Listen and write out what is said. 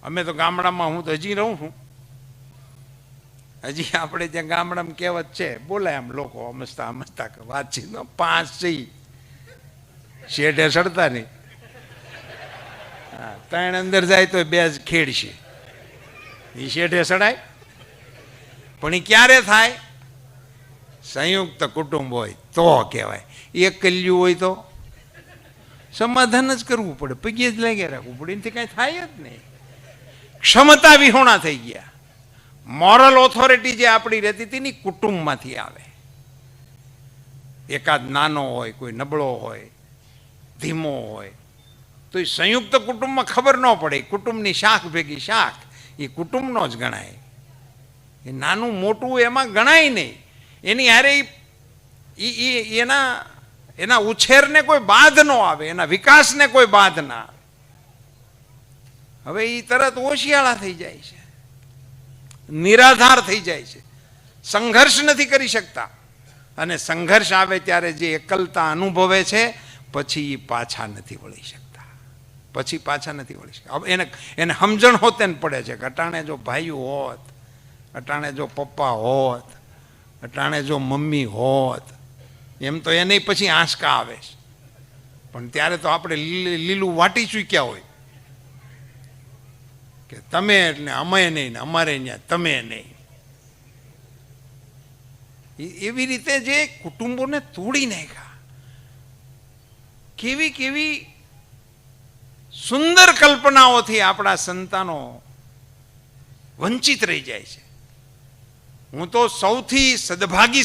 અમે તો ગામડામાં, હું તો હજી રહું છું, હજી આપણે ત્યાં ગામડામાં કહેવત છે, બોલાય આમ લોકો અમસ્તા અમસ્તા વાતચીત 5 છે શેઠે સડતા નહીં, 3 અંદર જાય તો 2 જ ખેડશે, એ શેઠે સડાય. પણ એ ક્યારે થાય? સંયુક્ત કુટુંબ હોય તો કહેવાય. એક કલ્યું હોય તો સમાધાન જ કરવું પડે, પગે જ લાગ્યા રાખવું પડે, એનાથી કાંઈ થાય જ નહીં. ક્ષમતા વિહોણા થઈ ગયા. મોરલ ઓથોરિટી જે આપણી રહેતી હતી ને કુટુંબમાંથી આવે. એકાદ નાનો હોય, કોઈ નબળો હોય, ધીમો હોય, તો એ સંયુક્ત કુટુંબમાં ખબર ન પડે. કુટુંબની શાખ ભેગી શાખ એ કુટુંબનો જ ગણાય. એ નાનું મોટું એમાં ગણાય નહીં. એની હારે એના ઉછેરને કોઈ બાધ ન આવે, એના વિકાસને કોઈ બાધ ના આવે. હવે એ તરત ઓશિયાળા થઈ જાય છે, નિરાધાર થઈ જાય છે, સંઘર્ષ નથી કરી શકતા. અને સંઘર્ષ આવે ત્યારે જે એકલતા અનુભવે છે પછી એ પાછા નથી વળી શકતા. પછી પાછા નથી વળી શકતા. એને સમજણ હોતે ને પડે છે કે અટાણે જો ભાઈઓ હોત, અટાણે જો પપ્પા હોત, અટાણે જો મમ્મી હોત, એમ તો એને પછી આંચકા આવે છે. પણ ત્યારે તો આપણે લીલું વાટી ચૂક્યા હોય કે તમે એટલે અમે નહીં ને અમારે ત્યાં તમે નહીં. એવી રીતે જે કુટુંબોને તોડી નાખ્યા, કેવી કેવી સુંદર કલ્પનાઓથી આપણા સંતાનો વંચિત રહી જાય છે. હું તો સૌથી સદભાગી